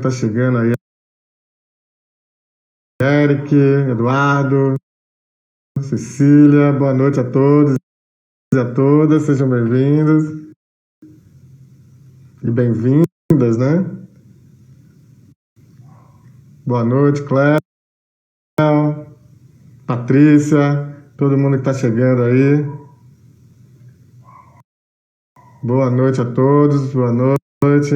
tá chegando aí. Eric, Eduardo, Cecília, boa noite a todos e a todas, sejam bem-vindos e bem-vindas, né? Boa noite, Cléo, Patrícia, todo mundo que tá chegando aí. Boa noite a todos, boa noite.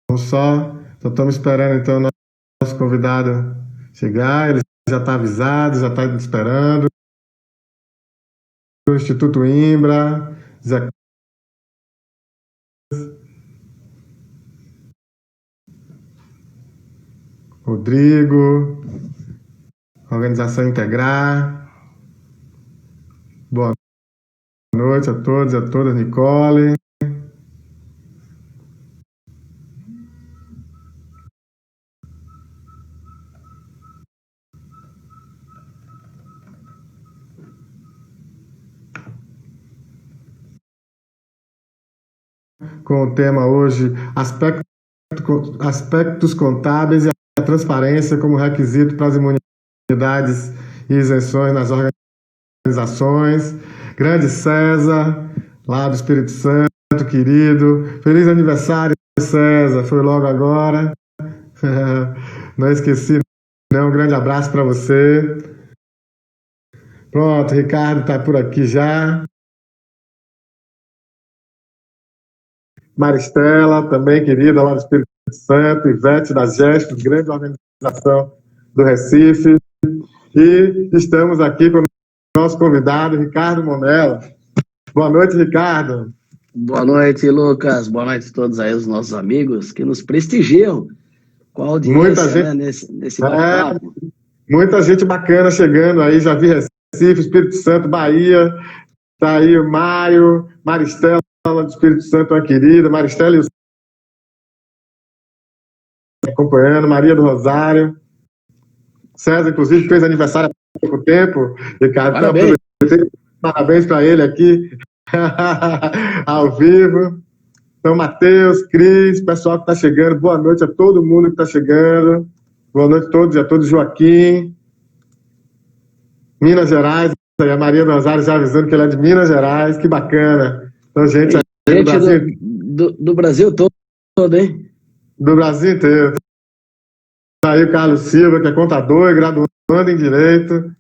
Vamos só estamos esperando então o nosso convidado chegar, ele já está avisado, já está esperando. O Instituto Imbra, Zé Rodrigo, Organização Integrar. Boa noite a todos e a todas, Nicole. Com o tema hoje, aspectos contábeis e a transparência como requisito para as imunidades e isenções nas organizações. Grande César, lá do Espírito Santo, querido. Feliz aniversário, César, foi logo agora. Não esqueci, não. Um grande abraço para você. Pronto, Ricardo está por aqui já. Maristela, também querida, lá do Espírito Santo. Ivete da Gestos, grande organização do Recife. E estamos aqui com o nosso convidado, Ricardo Monella. Boa noite, Ricardo. Boa noite, Lucas. Boa noite a todos aí, os nossos amigos que nos prestigiam com a audiência, muita gente, né, nesse bate-papo. Muita gente bacana chegando aí, já vi Recife, Espírito Santo, Bahia. Tá aí o Mário, Maristela do Espírito Santo, uma querida. Maristela e o acompanhando, Maria do Rosário. César, inclusive, fez aniversário há pouco tempo. Ricardo, parabéns. Parabéns para ele aqui, ao vivo. Então, Matheus, Cris, pessoal que está chegando, boa noite a todo mundo que está chegando. Boa noite a todos e a todos, Joaquim. Minas Gerais, a Maria do Rosário já avisando que ele é de Minas Gerais, que bacana. Então, gente do Brasil, do Brasil todo, hein? Do Brasil inteiro. Tá aí o Carlos Silva, que é contador e graduando em Direito.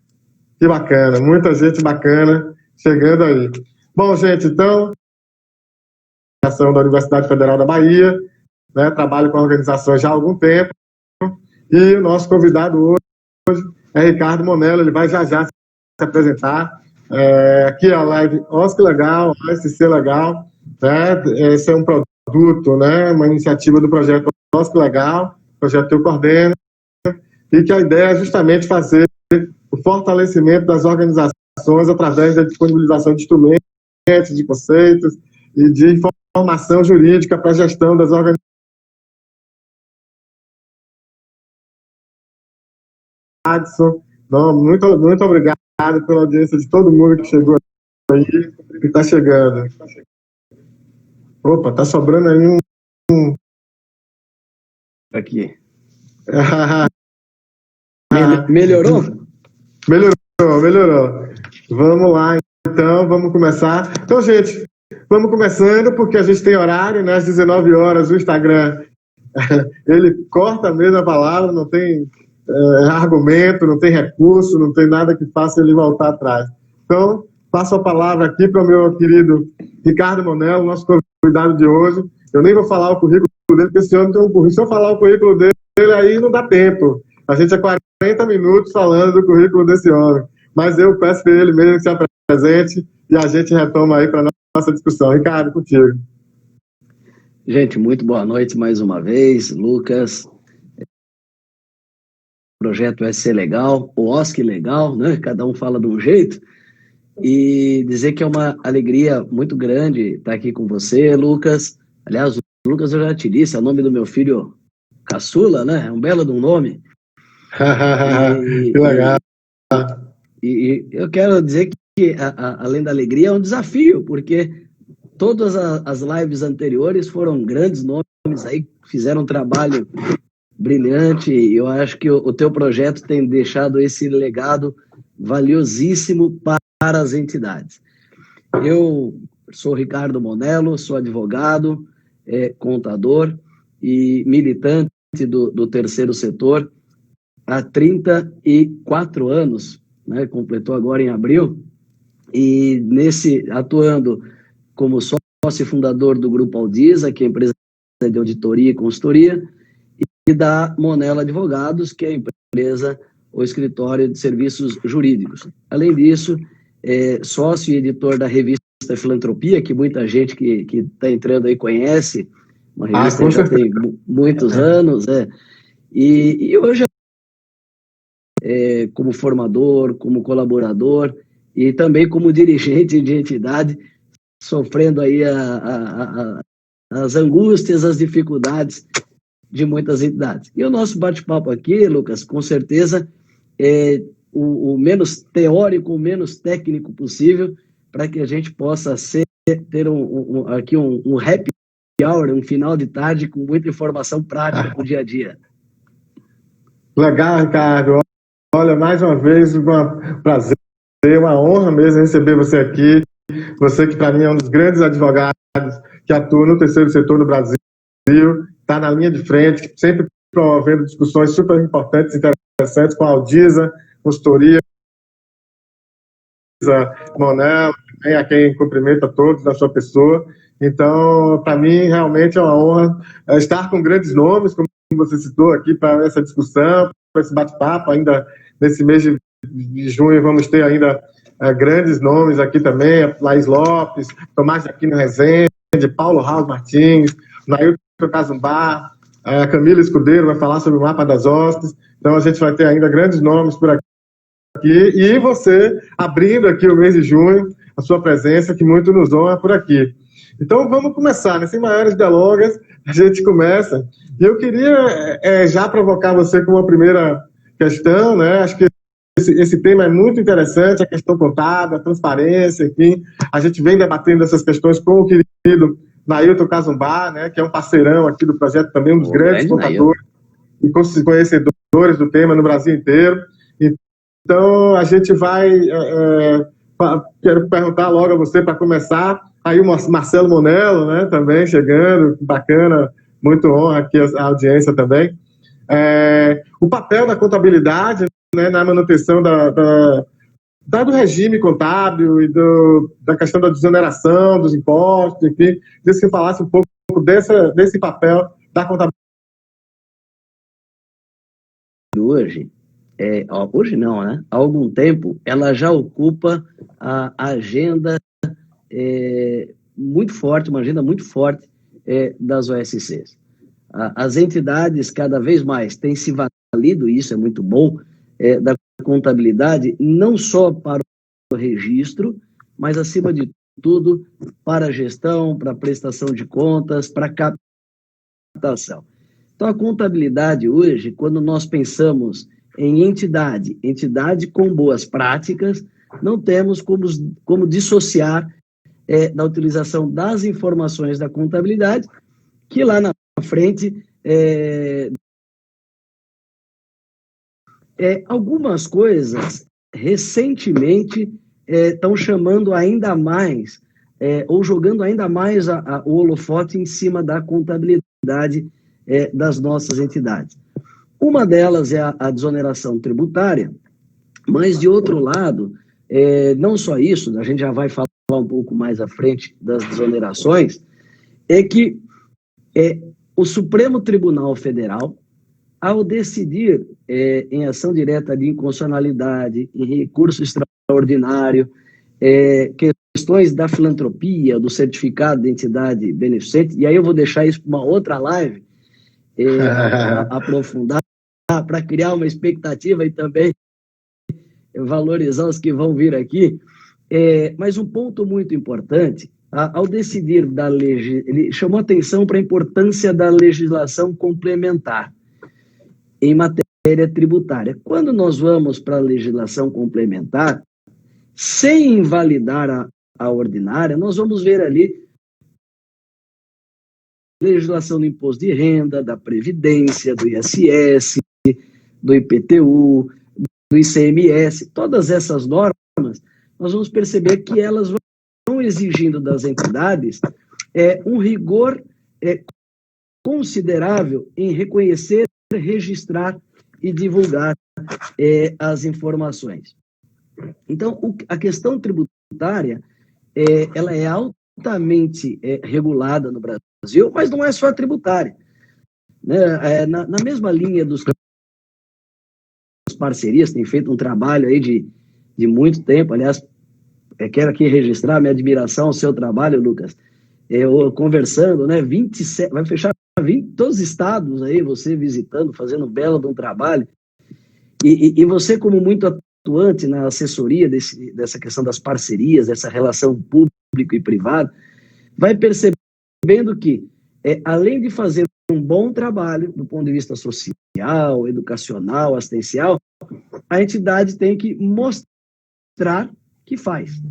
Que bacana, muita gente bacana chegando aí. Bom, gente, então, ação da Universidade Federal da Bahia, né, trabalho com a organização já há algum tempo, e o nosso convidado hoje é Ricardo Monella, ele vai já se apresentar. Aqui é a live OSC Legal, OSC Legal, né, esse é um produto, né, uma iniciativa do projeto OSC Legal, projeto que eu coordeno, e que a ideia é justamente fazer o fortalecimento das organizações através da disponibilização de instrumentos, de conceitos e de informação jurídica para a gestão das organizações. Muito obrigado pela audiência de todo mundo que chegou aí e que está chegando. Opa, está sobrando aí um... Aqui. Melhorou? Melhorou. Vamos lá, então, vamos começar. Então, gente, vamos começando, porque a gente tem horário, né? Às 19 horas, o Instagram, ele corta mesmo a palavra, não tem argumento, não tem recurso, não tem nada que faça ele voltar atrás. Então, passo a palavra aqui para o meu querido Ricardo Monella, nosso convidado de hoje. Eu nem vou falar o currículo dele, porque esse homem tem um currículo. Se eu falar o currículo dele, aí não dá tempo. A gente é 40 minutos falando do currículo desse homem. Mas eu peço que ele mesmo se apresente e a gente retoma aí para a nossa discussão. Ricardo, contigo. Gente, muito boa noite mais uma vez, Lucas. O projeto SC Legal, o OSC Legal, né? Cada um fala de um jeito. E dizer que é uma alegria muito grande estar aqui com você, Lucas. Aliás, o Lucas eu já te disse, é o nome do meu filho caçula, né? É um belo de um nome. Que legal. E eu quero dizer que, além da alegria, é um desafio, porque todas as lives anteriores foram grandes nomes aí, fizeram um trabalho brilhante, e eu acho que o teu projeto tem deixado esse legado valiosíssimo para as entidades. Eu sou Ricardo Monello, sou advogado, contador e militante do terceiro setor há 34 anos, né? Completou agora em abril, e atuando como sócio fundador do Grupo Aldisa, que é a empresa de auditoria e consultoria, e da Monello Advogados, que é a empresa, o escritório de serviços jurídicos. Além disso, sócio e editor da revista Filantropia, que muita gente que está entrando aí conhece, uma revista que já tem muitos anos, e hoje como formador, como colaborador e também como dirigente de entidade, sofrendo aí as angústias, as dificuldades de muitas entidades. E o nosso bate-papo aqui, Lucas, com certeza é o menos teórico, o menos técnico possível, para que a gente possa ter aqui um happy hour, um final de tarde com muita informação prática para o dia a dia. Legal, Ricardo. Olha, mais uma vez, um prazer, uma honra mesmo receber você aqui. Você que, para mim, é um dos grandes advogados que atua no terceiro setor no Brasil, está na linha de frente, sempre promovendo discussões super importantes e interessantes com a Aldisa, consultoria, Monello, a quem cumprimenta todos na sua pessoa. Então, para mim, realmente é uma honra estar com grandes nomes, como você citou aqui, para essa discussão, para esse bate-papo. Ainda nesse mês de junho vamos ter ainda grandes nomes aqui também, Laís Lopes, Tomás de Aquino Rezende, Paulo Raul Martins, Nailton Cazumbá, Camila Escudeiro vai falar sobre o mapa das hostes. Então a gente vai ter ainda grandes nomes por aqui. E você abrindo aqui o mês de junho, a sua presença, que muito nos honra por aqui. Então vamos começar, né? Sem maiores delongas, a gente começa. E eu queria já provocar você com uma primeira questão, né? Acho que esse tema é muito interessante, a questão contábil, a transparência, enfim. A gente vem debatendo essas questões com o querido Nailton Cazumbá, né? Que é um parceirão aqui do projeto, também um dos grandes contadores e conhecedores do tema no Brasil inteiro. Então, a gente vai... quero perguntar logo a você, para começar, aí o Marcelo Monello, né, também chegando, bacana, muito honra aqui a audiência também. O papel da contabilidade, né, na manutenção do regime contábil e da questão da desoneração dos impostos, enfim, que você falasse um pouco desse papel da contabilidade. Hoje não, né? Há algum tempo, ela já ocupa a agenda muito forte, uma agenda muito forte das OSCs. As entidades cada vez mais têm se valido, e isso é muito bom, da contabilidade, não só para o registro, mas, acima de tudo, para a gestão, para a prestação de contas, para a captação. Então, a contabilidade hoje, quando nós pensamos em entidade com boas práticas, não temos como dissociar da utilização das informações da contabilidade, que lá na frente algumas coisas recentemente estão chamando ainda mais ou jogando ainda mais o holofote em cima da contabilidade das nossas entidades. Uma delas é a desoneração tributária, mas, de outro lado, não só isso, a gente já vai falar um pouco mais à frente das desonerações, é que o Supremo Tribunal Federal, ao decidir em ação direta de inconstitucionalidade, em recurso extraordinário, questões da filantropia, do certificado de entidade beneficente, e aí eu vou deixar isso para uma outra live, aprofundar, para criar uma expectativa e também valorizar os que vão vir aqui. Mas um ponto muito importante, ao decidir ele chamou atenção para a importância da legislação complementar em matéria tributária. Quando nós vamos para a legislação complementar, sem invalidar a ordinária, nós vamos ver ali legislação do imposto de renda, da Previdência, do ISS, do IPTU, do ICMS, todas essas normas, nós vamos perceber que elas vão exigindo das entidades um rigor considerável em reconhecer, registrar e divulgar as informações. Então, a questão tributária, ela é altamente regulada no Brasil, mas não é só a tributária. Né? Na mesma linha dos parcerias, tem feito um trabalho aí de muito tempo, aliás, quero aqui registrar minha admiração ao seu trabalho, Lucas. Eu conversando, né, 27, vai fechar 20, todos os estados aí, você visitando, fazendo um belo de um trabalho, e você como muito atuante na assessoria dessa questão das parcerias, dessa relação público e privado, vai percebendo que, além de fazer um bom trabalho do ponto de vista social, educacional, assistencial, a entidade tem que mostrar que faz.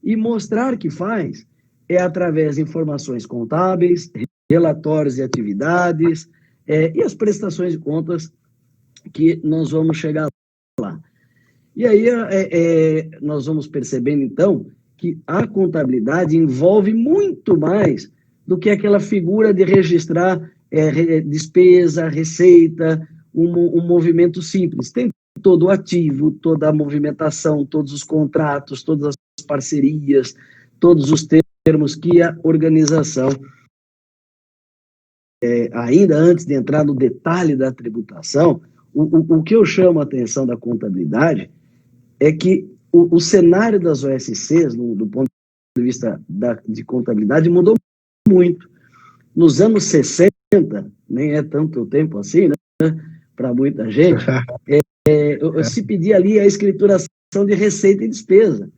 E mostrar que faz é através de informações contábeis, relatórios de atividades e as prestações de contas que nós vamos chegar lá. E aí nós vamos percebendo, então, que a contabilidade envolve muito mais do que aquela figura de registrar despesa, receita, um movimento simples. Tem todo o ativo, toda a movimentação, todos os contratos, todas as parcerias, todos os termos que a organização, ainda antes de entrar no detalhe da tributação, o que eu chamo a atenção da contabilidade é que o cenário das OSCs, do ponto de vista de contabilidade, mudou muito. Nos anos 60, nem é tanto tempo assim, né, para muita gente, se pedia ali a escrituração de receita e despesa.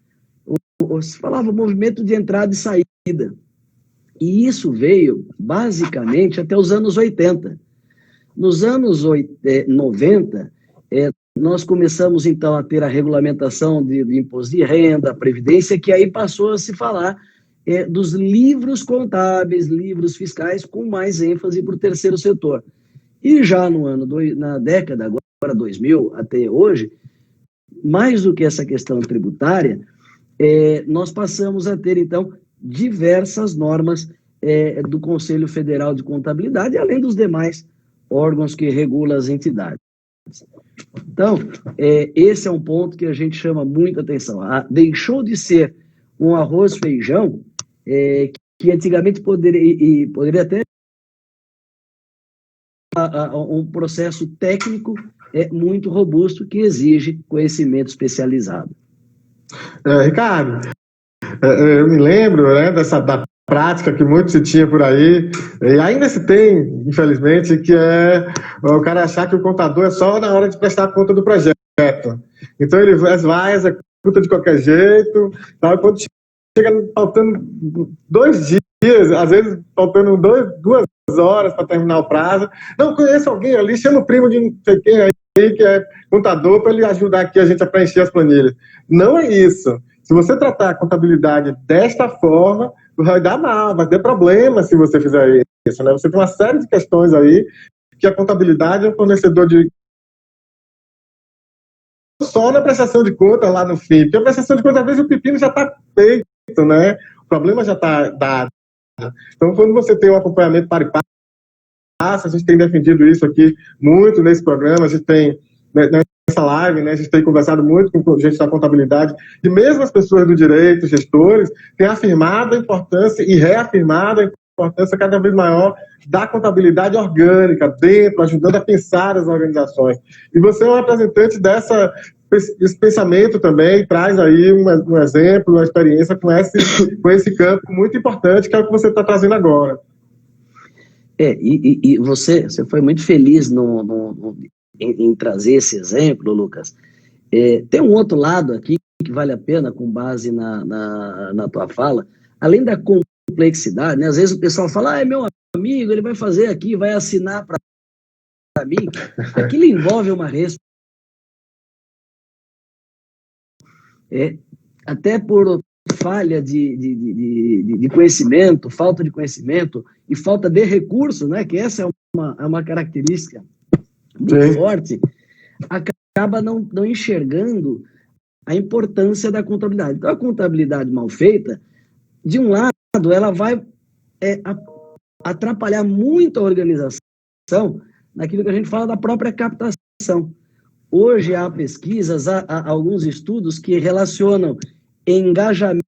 Se falava movimento de entrada e saída. E isso veio, basicamente, até os anos 80. Nos anos 90, nós começamos, então, a ter a regulamentação de imposto de renda, previdência, que aí passou a se falar dos livros contábeis, livros fiscais, com mais ênfase para o terceiro setor. E já na década agora 2000 até hoje, mais do que essa questão tributária, nós passamos a ter, então, diversas normas do Conselho Federal de Contabilidade, além dos demais órgãos que regulam as entidades. Então, esse é um ponto que a gente chama muita atenção. Deixou de ser um arroz-feijão, que antigamente poderia até um processo técnico muito robusto que exige conhecimento especializado. Ricardo, eu me lembro, né, da prática que muito se tinha por aí, e ainda se tem, infelizmente, que é o cara achar que o contador é só na hora de prestar conta do projeto. Então ele vai, executa de qualquer jeito, tá? Quando chega faltando 2 dias, às vezes faltando 2 horas para terminar o prazo, não conheço alguém ali, chama o primo de não sei quem aí, que é contador, para ele ajudar aqui a gente a preencher as planilhas. Não é isso. Se você tratar a contabilidade desta forma, vai dar mal, vai ter problema se você fizer isso, né? Você tem uma série de questões aí que a contabilidade é um fornecedor de... Só na prestação de conta lá no fim, porque a prestação de conta, às vezes, o pepino já está feito, né? O problema já está dado. Então, quando você tem um acompanhamento para e passo, a gente tem defendido isso aqui muito nesse programa, a gente tem... Nessa live, né, a gente tem conversado muito com gente da contabilidade, e mesmo as pessoas do direito, gestores, têm afirmado a importância e reafirmado a importância cada vez maior da contabilidade orgânica, dentro, ajudando a pensar as organizações. E você é um representante desse pensamento também, traz aí um exemplo, uma experiência com esse campo muito importante, que é o que você está trazendo agora. E você foi muito feliz em trazer esse exemplo, Lucas. Tem um outro lado aqui que vale a pena, com base na tua fala, além da complexidade, né? Às vezes o pessoal fala, é meu amigo, ele vai fazer aqui, vai assinar para mim. Aquilo envolve uma responsabilidade. Até por falha de conhecimento, falta de conhecimento e falta de recurso, né, que essa é uma característica muito Sim. forte, acaba não enxergando a importância da contabilidade. Então, a contabilidade mal feita, de um lado, ela vai atrapalhar muito a organização naquilo que a gente fala da própria captação. Hoje há pesquisas, há alguns estudos que relacionam engajamento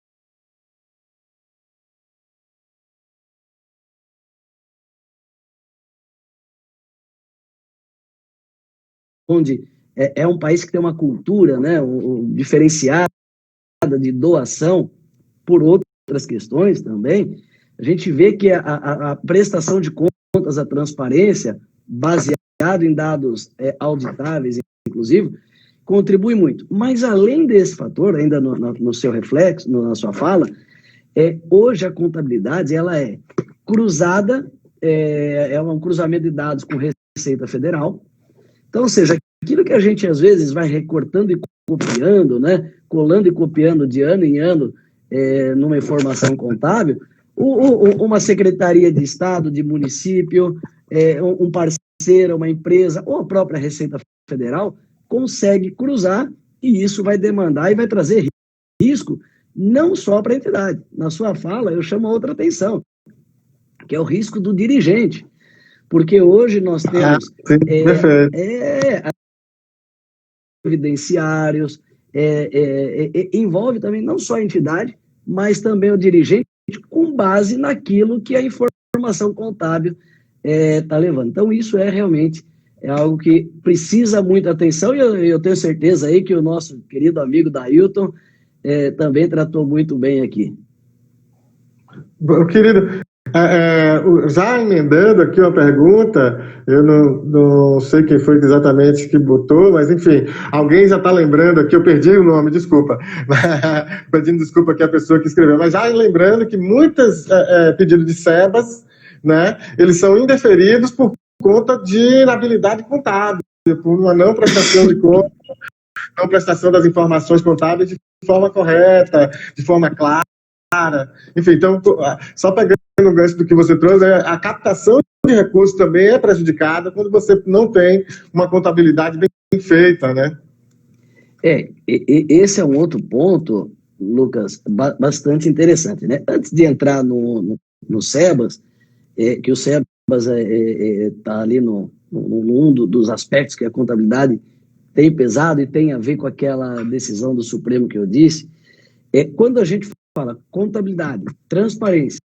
onde é um país que tem uma cultura, né, diferenciada de doação por outras questões também, a gente vê que a prestação de contas, a transparência, baseado em dados auditáveis, inclusive, contribui muito. Mas, além desse fator, ainda no seu reflexo, na sua fala, hoje a contabilidade ela é cruzada, é um cruzamento de dados com Receita Federal. Então, ou seja, aquilo que a gente às vezes vai recortando e copiando, né, colando e copiando de ano em ano numa informação contábil, uma secretaria de Estado, de município, um parceiro, uma empresa, ou a própria Receita Federal, consegue cruzar e isso vai demandar e vai trazer risco não só para a entidade. Na sua fala, eu chamo a outra atenção, que é o risco do dirigente. Porque hoje nós temos evidenciários, envolve também não só a entidade, mas também o dirigente, com base naquilo que a informação contábil está levando. Então, isso realmente algo que precisa muita atenção, e eu tenho certeza aí que o nosso querido amigo Dailton também tratou muito bem aqui. Querido, já emendando aqui uma pergunta, eu não sei quem foi exatamente que botou, mas enfim, alguém já está lembrando aqui, eu perdi o nome, desculpa, pedindo desculpa aqui a pessoa que escreveu, mas já lembrando que muitos pedidos de SEBAS, né, eles são indeferidos por conta de inabilidade contábil, por uma não prestação de conta, não prestação das informações contábeis de forma correta, de forma clara. Enfim, então, só pegando o gancho do que você trouxe, a captação de recursos também é prejudicada quando você não tem uma contabilidade bem feita, né? Esse é um outro ponto, Lucas, bastante interessante, né? Antes de entrar no SEBAS, que o SEBAS está ali num dos aspectos que a contabilidade tem pesado e tem a ver com aquela decisão do Supremo que eu disse, quando a gente fala contabilidade, transparência,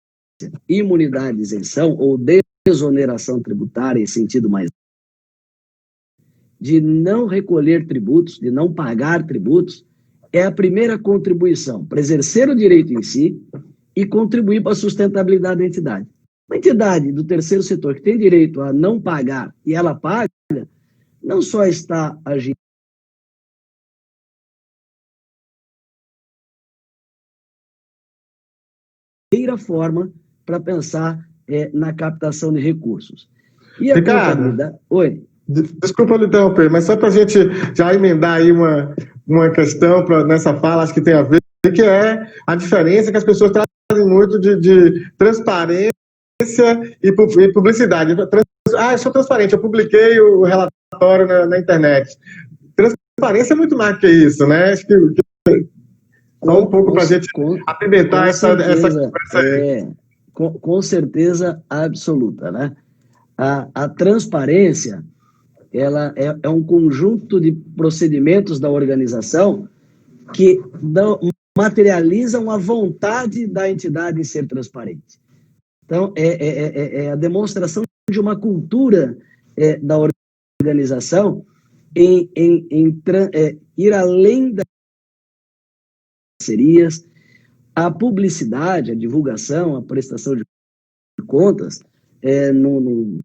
imunidade de isenção ou desoneração tributária em sentido mais de não recolher tributos, de não pagar tributos, é a primeira contribuição para exercer o direito em si e contribuir para a sustentabilidade da entidade. Uma entidade do terceiro setor que tem direito a não pagar e ela paga, não só está agindo forma para pensar na captação de recursos. E a contabilidade... Oi. Desculpa lhe interromper, mas só para a gente já emendar aí uma questão nessa fala, acho que tem a ver, que é a diferença que as pessoas trazem muito de transparência e publicidade. Eu sou transparente, eu publiquei o relatório na internet. Transparência é muito mais que isso, né? Acho que só um pouco para a gente apimentar essa conversa aí. Com certeza absoluta, né? A transparência, ela é um conjunto de procedimentos da organização que materializam a vontade da entidade em ser transparente. Então, é a demonstração de uma cultura da organização em ir além das parcerias, a publicidade, a divulgação, a prestação de contas no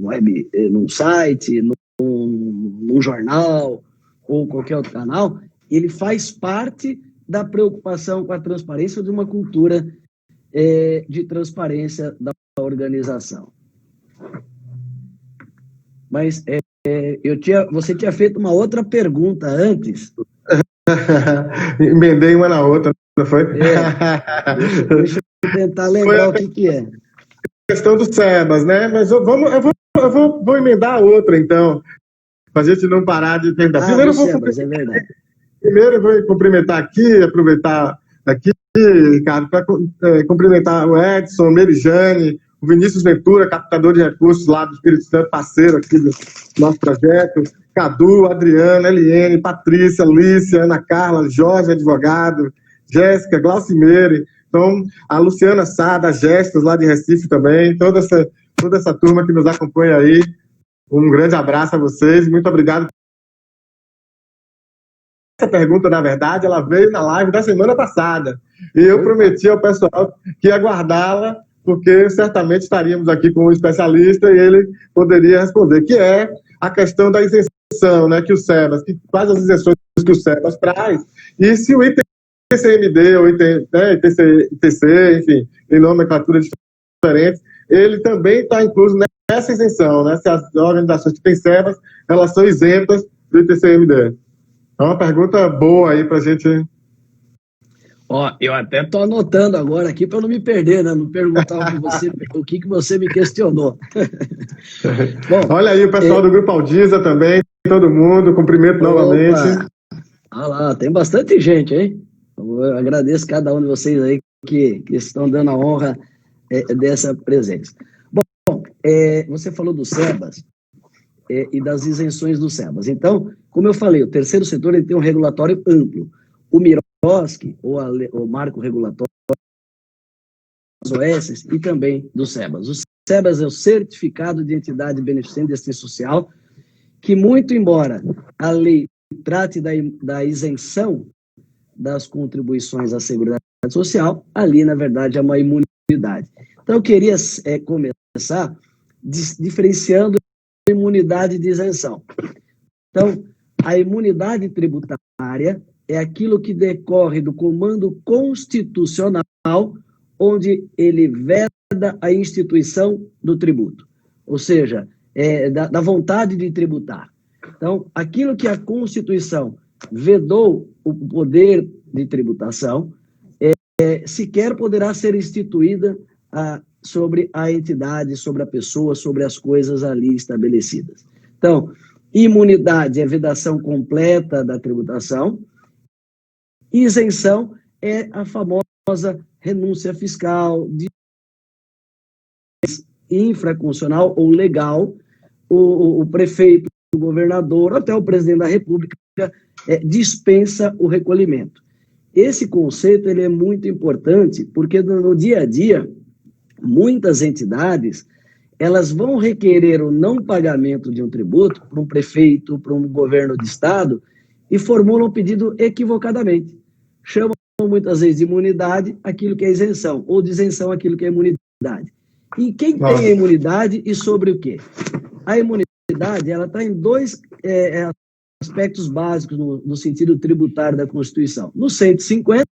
web, num site, num jornal ou qualquer outro canal, ele faz parte da preocupação com a transparência de uma cultura de transparência da organização. Mas você tinha feito uma outra pergunta antes. Emendei uma na outra. Não foi? Deixa eu tentar lembrar o que é. Questão do SEBAS, né? Mas vou emendar outra, então, para a gente não parar de perguntar. Do SEBAS, é verdade. Primeiro eu vou cumprimentar aqui, aproveitar aqui, Ricardo, para cumprimentar o Edson, Merijane, o Vinícius Ventura, captador de recursos lá do Espírito Santo, parceiro aqui do nosso projeto, Cadu, Adriana, Eliene, Patrícia, Lícia, Ana Carla, Jorge, advogado, Jéssica, Glaucimeire, então, a Luciana Sá, da Gestos, lá de Recife também, toda essa turma que nos acompanha aí, um grande abraço a vocês, muito obrigado. Essa pergunta, na verdade, ela veio na live da semana passada, e eu prometi ao pessoal que ia guardá-la, porque certamente estaríamos aqui com um especialista e ele poderia responder, que é a questão da isenção, né, que o SEBAS, que quais as isenções que o SEBAS traz, e se o ITCMD, ou ITC, enfim, em nomenclaturas diferentes, ele também está incluso nessa isenção, né? Se as organizações que têm SEBAS, elas são isentas do ITCMD. É uma pergunta boa aí para a gente. Eu até estou anotando agora aqui para não me perder, né? Não perguntar o que você me questionou. Bom, olha aí o pessoal do Grupo Aldiza também, todo mundo, cumprimento novamente. Olha lá, tem bastante gente, hein? Eu agradeço cada um de vocês aí que estão dando a honra dessa presença. Bom, você falou do SEBAS e das isenções do SEBAS. Então, como eu falei, o terceiro setor ele tem um regulatório amplo. O MIROSC, ou o Marco Regulatório, dos OS e também do SEBAS. O SEBAS é o Certificado de Entidade Beneficente de Assistência Social, que muito embora a lei trate da isenção das contribuições à Seguridade Social, ali, na verdade, é uma imunidade. Então, eu queria começar diferenciando a imunidade de isenção. Então, a imunidade tributária é aquilo que decorre do comando constitucional, onde ele veda a instituição do tributo, ou seja, da vontade de tributar. Então, aquilo que a Constituição vedou o poder de tributação, sequer poderá ser instituída sobre a entidade, sobre a pessoa, sobre as coisas ali estabelecidas. Então, imunidade é vedação completa da tributação, isenção é a famosa renúncia fiscal, infraconstitucional ou legal, o prefeito, o governador, até o presidente da República dispensa o recolhimento. Esse conceito ele é muito importante porque no dia a dia, muitas entidades elas vão requerer o não pagamento de um tributo para um prefeito, para um governo de estado e formulam o pedido equivocadamente. Chamam muitas vezes de imunidade aquilo que é isenção, ou de isenção aquilo que é imunidade. E quem tem a imunidade e sobre o quê? A imunidade ela está em dois aspectos básicos no sentido tributário da Constituição. No 150,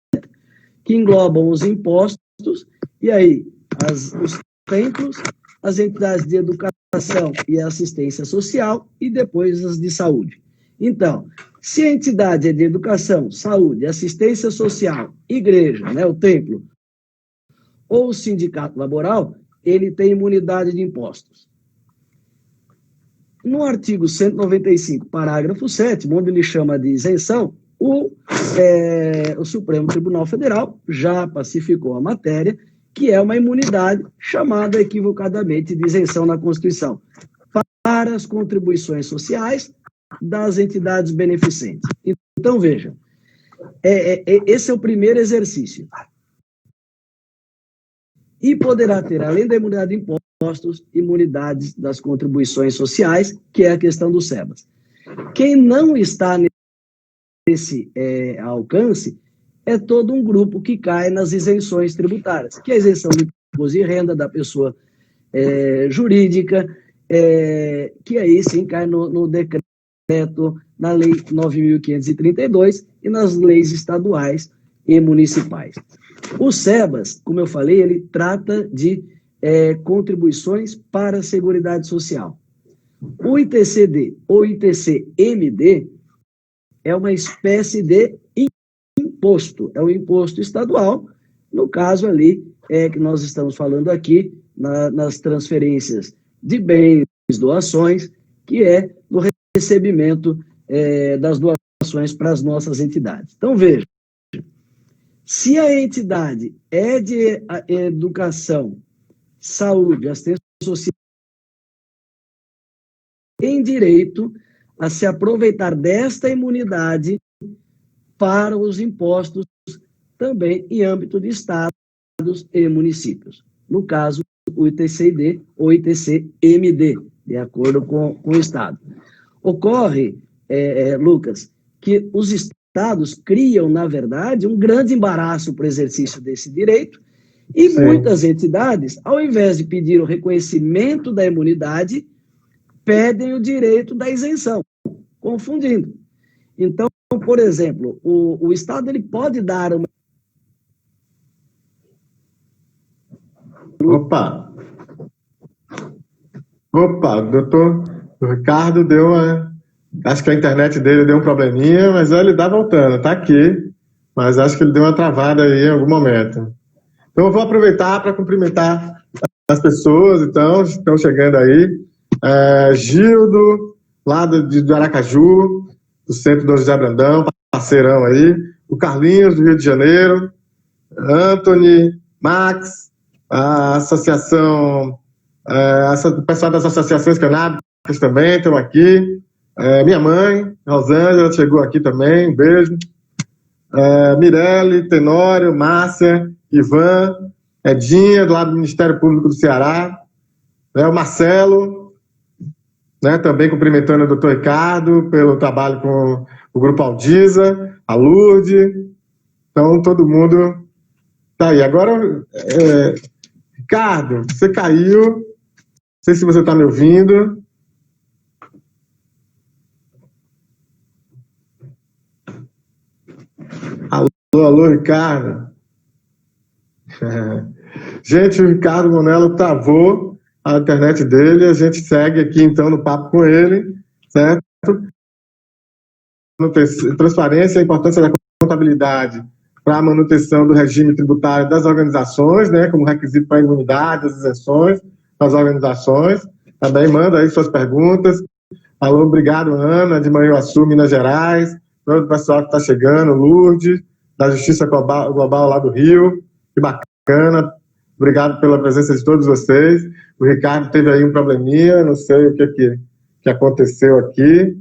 que englobam os impostos, e aí os templos, as entidades de educação e assistência social, e depois as de saúde. Então, se a entidade é de educação, saúde, assistência social, igreja, né, o templo, ou o sindicato laboral, ele tem imunidade de impostos. No artigo 195, parágrafo 7º, onde ele chama de isenção, o Supremo Tribunal Federal já pacificou a matéria, que é uma imunidade chamada equivocadamente de isenção na Constituição, para as contribuições sociais das entidades beneficentes. Então, vejam, esse é o primeiro exercício. E poderá ter, além da imunidade de impostos, imunidades das contribuições sociais, que é a questão do SEBAS. Quem não está nesse alcance é todo um grupo que cai nas isenções tributárias, que é a isenção do imposto de renda da pessoa jurídica, que aí sim cai no decreto, na Lei 9.532 e nas leis estaduais e municipais. O SEBAS, como eu falei, ele trata de contribuições para a Seguridade Social. O ITCD ou ITCMD é uma espécie de imposto, é o imposto estadual, no caso ali, que nós estamos falando aqui, nas transferências de bens, doações, que é no recebimento das doações para as nossas entidades. Então, veja, se a entidade é de educação, saúde, assistência social, tem direito a se aproveitar desta imunidade para os impostos também em âmbito de estados e municípios. No caso, o ITC-ID ou ITC-MD, de acordo com o estado. Ocorre, Lucas, que os estados criam, na verdade, um grande embaraço para o exercício desse direito e Sim. Muitas entidades, ao invés de pedir o reconhecimento da imunidade, pedem o direito da isenção, confundindo. Então, por exemplo, o Estado ele pode dar uma... Opa, doutor Ricardo deu uma... Acho que a internet dele deu um probleminha, mas ele está voltando, está aqui, mas acho que ele deu uma travada aí em algum momento. Então, eu vou aproveitar para cumprimentar as pessoas, então, que estão chegando aí. Gildo, lá do Aracaju, do Centro do José Brandão, parceirão aí. O Carlinhos, do Rio de Janeiro. Anthony, Max, a associação, o pessoal das associações canábicas também estão aqui. Minha mãe, Rosângela, chegou aqui também, um beijo. Mirelle, Tenório, Márcia, Ivan, Edinha, do lado do Ministério Público do Ceará. O Marcelo, também cumprimentando o doutor Ricardo pelo trabalho com o Grupo Aldisa, a Lourdes. Então, todo mundo tá aí. Agora, Ricardo, você caiu. Não sei se você está me ouvindo. Alô, Ricardo. Gente, o Ricardo Monello travou a internet dele. A gente segue aqui, então, no papo com ele, certo? Transparência, a importância da contabilidade para a manutenção do regime tributário das organizações, como requisito para a imunidade, as isenções das organizações. Também manda aí suas perguntas. Alô, obrigado, Ana, de Manhuaçu, Minas Gerais. Todo o pessoal que está chegando, Lourdes, da Justiça Global lá do Rio. Que bacana. Obrigado pela presença de todos vocês. O Ricardo teve aí um probleminha, não sei o que aconteceu aqui.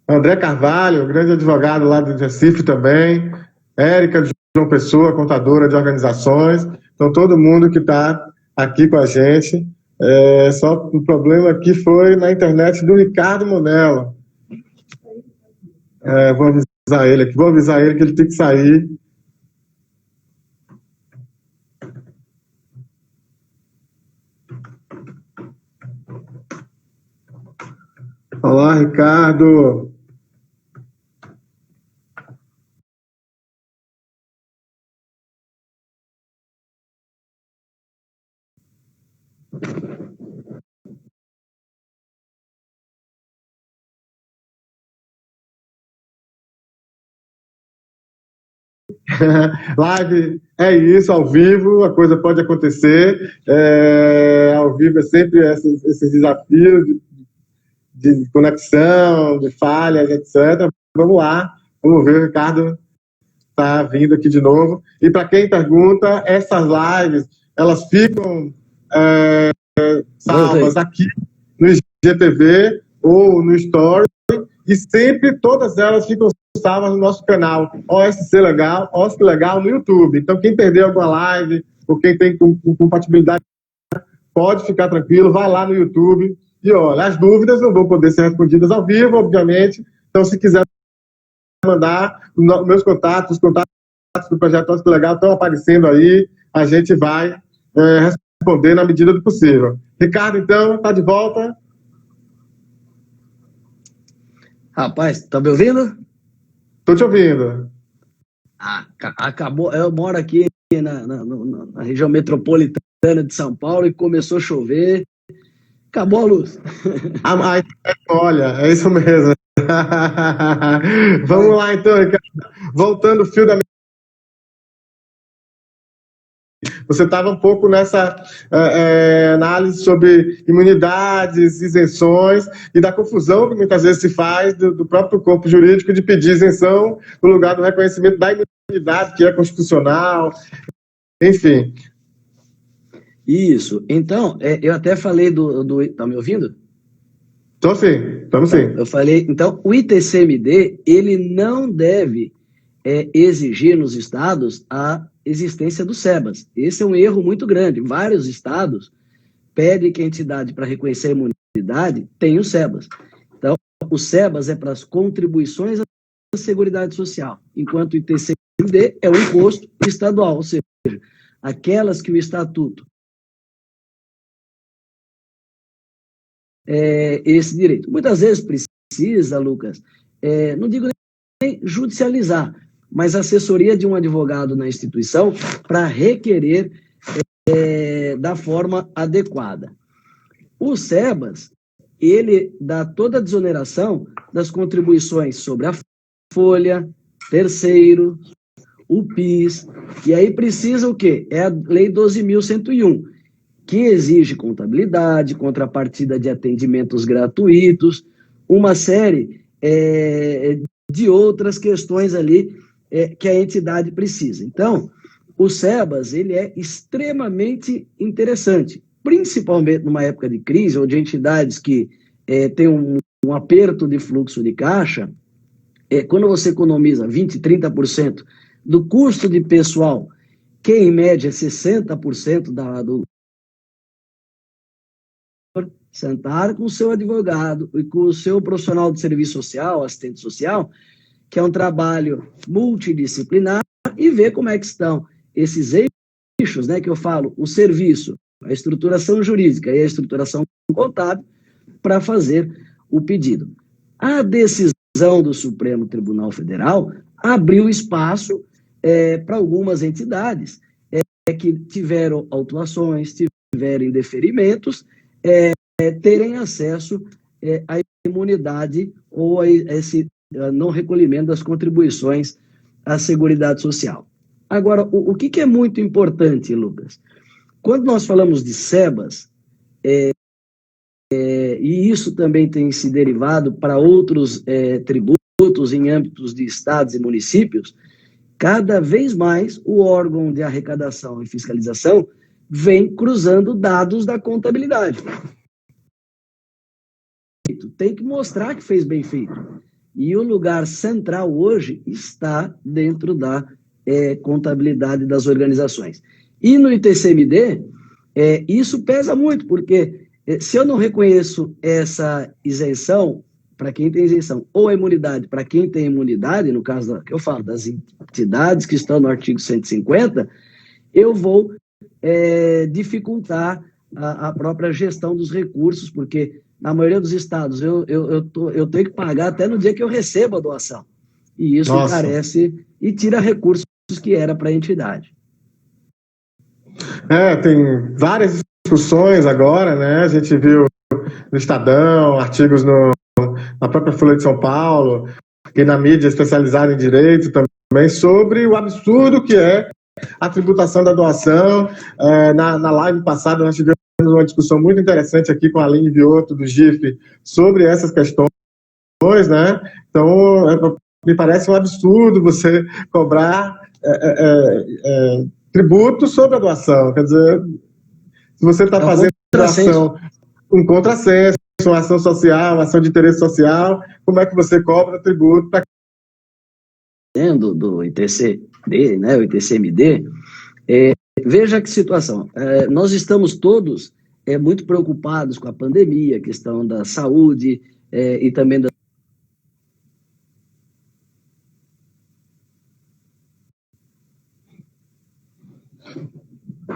André Carvalho, grande advogado lá do Recife também. Érica de João Pessoa, contadora de organizações. Então, todo mundo que está aqui com a gente. Só o problema aqui foi na internet do Ricardo Monello. Vou avisar ele aqui. Vou avisar ele que ele tem que sair. Olá, Ricardo. Live é isso, ao vivo, a coisa pode acontecer. Ao vivo é sempre esses desafios de conexão, de falhas, etc. Vamos lá, vamos ver, o Ricardo está vindo aqui de novo. E para quem pergunta, essas lives, elas ficam salvas aqui no IGTV ou no Story, e sempre todas elas ficam salvas no nosso canal OSC Legal no YouTube. Então, quem perdeu alguma live, ou quem tem compatibilidade, pode ficar tranquilo, vai lá no YouTube. E olha, as dúvidas não vão poder ser respondidas ao vivo, obviamente. Então, se quiser mandar, meus contatos, os contatos do Projeto OSC Legal estão aparecendo aí, a gente vai responder na medida do possível. Ricardo, então, está de volta. Rapaz, tá me ouvindo? Tô te ouvindo. Acabou. Eu moro aqui na região metropolitana de São Paulo e começou a chover. Acabou a luz. Olha, é isso mesmo. Vamos lá, então, Ricardo. Voltando o fio da... Você estava um pouco nessa análise sobre imunidades, isenções e da confusão que muitas vezes se faz do próprio corpo jurídico de pedir isenção no lugar do reconhecimento da imunidade, que é constitucional, enfim. Isso. Então, eu até falei tá me ouvindo? Então, sim, estamos sim. Eu falei, então, o ITCMD, ele não deve exigir nos estados a existência do SEBAS. Esse é um erro muito grande. Vários estados pedem que a entidade, para reconhecer a imunidade, tenha o SEBAS. Então, o SEBAS é para as contribuições à Seguridade Social, enquanto o ITCMD é o imposto estadual, ou seja, aquelas que o estatuto esse direito. Muitas vezes precisa, Lucas, não digo nem judicializar, mas assessoria de um advogado na instituição para requerer da forma adequada. O SEBAS, ele dá toda a desoneração das contribuições sobre a folha, terceiro, o PIS, e aí precisa o quê? É a Lei 12.101, que exige contabilidade, contrapartida de atendimentos gratuitos, uma série de outras questões ali que a entidade precisa. Então, o SEBAS ele é extremamente interessante, principalmente numa época de crise, onde entidades que têm um aperto de fluxo de caixa, quando você economiza 20%, 30% do custo de pessoal, que em média é 60% do sentar com o seu advogado e com o seu profissional de serviço social, assistente social, que é um trabalho multidisciplinar, e ver como é que estão esses eixos, né, que eu falo, o serviço, a estruturação jurídica e a estruturação contábil, para fazer o pedido. A decisão do Supremo Tribunal Federal abriu espaço para algumas entidades que tiveram autuações, tiveram indeferimentos, terem acesso à imunidade ou a esse não recolhimento das contribuições à Seguridade Social. Agora, o que é muito importante, Lucas? Quando nós falamos de SEBAS, e isso também tem se derivado para outros tributos em âmbitos de estados e municípios, cada vez mais o órgão de arrecadação e fiscalização vem cruzando dados da contabilidade. Tem que mostrar que fez bem feito. E o lugar central hoje está dentro da contabilidade das organizações. E no ITCMD, isso pesa muito, porque se eu não reconheço essa isenção para quem tem isenção, ou a imunidade para quem tem imunidade, no caso que eu falo das entidades que estão no artigo 150, eu vou dificultar a própria gestão dos recursos, porque na maioria dos estados eu tenho que pagar até no dia que eu recebo a doação. E isso encarece e tira recursos que era para a entidade. Tem várias discussões agora, né? A gente viu no Estadão, artigos na própria Folha de São Paulo, e na mídia especializada em direito também, sobre o absurdo que é a tributação da doação. Na live passada, nós tivemos uma discussão muito interessante aqui com a Aline Vioto, do GIF, sobre essas questões, né? Então, me parece um absurdo você cobrar tributo sobre a doação. Quer dizer, se você está fazendo doação, um contrassenso, uma ação social, uma ação de interesse social, como é que você cobra tributo para... Do ITCD, né, o ITCMD, veja que situação. Nós estamos todos muito preocupados com a pandemia, a questão da saúde e também da...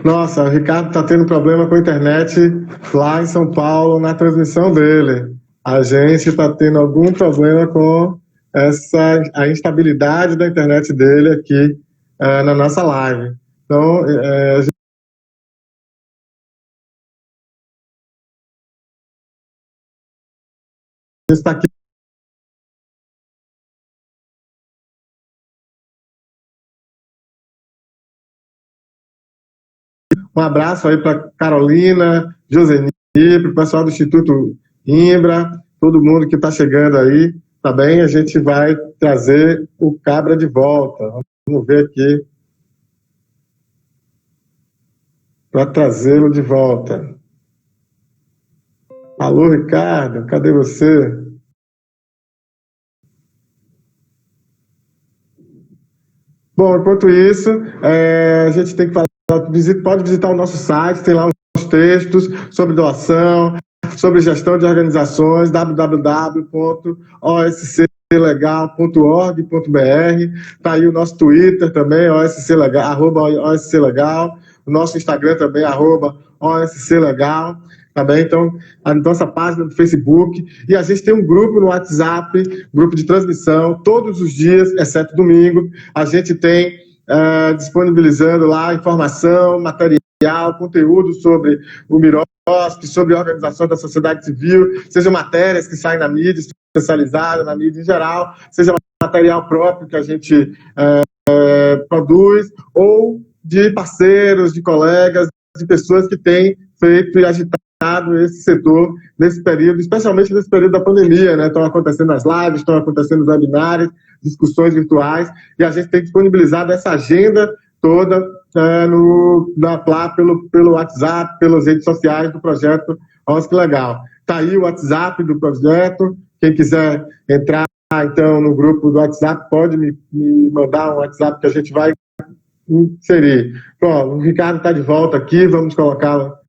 Nossa, o Ricardo está tendo problema com a internet lá em São Paulo, na transmissão dele. A gente está tendo algum problema com a instabilidade da internet dele aqui na nossa live. Então, a gente está aqui Um abraço aí para Carolina, Joseni, para o pessoal do Instituto Imbra, todo mundo que está chegando aí, tá bem? A gente vai trazer o Cabra de volta. Vamos ver aqui para trazê-lo de volta. Alô, Ricardo, cadê você? Bom, enquanto isso, a gente tem que falar, pode visitar o nosso site, tem lá uns textos sobre doação, sobre gestão de organizações, www.osclegal.org.br. Está aí o nosso Twitter também, @OSClegal, o nosso Instagram também, @OSClegal. Tá bem? Então, a nossa página do Facebook. E a gente tem um grupo no WhatsApp, grupo de transmissão, todos os dias, exceto domingo. A gente tem disponibilizando lá informação, material, conteúdo sobre o Mirosk, sobre a organização da sociedade civil, seja matérias que saem na mídia especializada, na mídia em geral, seja material próprio que a gente produz, ou de parceiros, de colegas, de pessoas que têm feito e agitado esse setor nesse período, especialmente nesse período da pandemia, né? Estão acontecendo as lives, estão acontecendo os webinários, discussões virtuais, e a gente tem disponibilizado essa agenda toda pelo WhatsApp, pelas redes sociais do projeto OSC Legal. Está aí o WhatsApp do projeto, quem quiser entrar então no grupo do WhatsApp, pode me mandar um WhatsApp que a gente vai inserir. Bom, o Ricardo está de volta aqui, vamos colocá-lo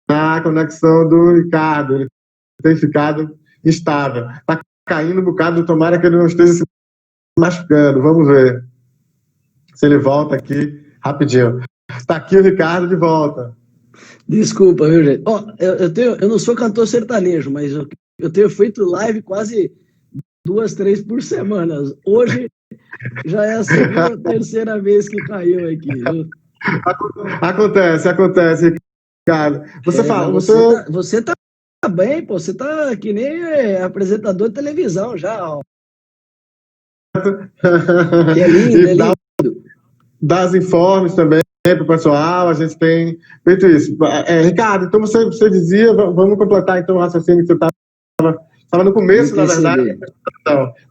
na conexão do Ricardo. Ele tem ficado instável. Está caindo um bocado, tomara que ele não esteja se machucando. Vamos ver se ele volta aqui rapidinho. Está aqui o Ricardo de volta. Desculpa, viu, gente? Eu não sou cantor sertanejo, mas eu tenho feito live quase 2, 3 por semana. Hoje já é a segunda ou terceira vez que caiu aqui, viu? Acontece, Ricardo. Você fala, você tá bem, pô. Você tá que nem apresentador de televisão já, ó. Que é lindo, é lindo. Dá os informes também para o pessoal, a gente tem feito isso. Ricardo, então você dizia, vamos completar então o raciocínio que você estava no começo, na verdade,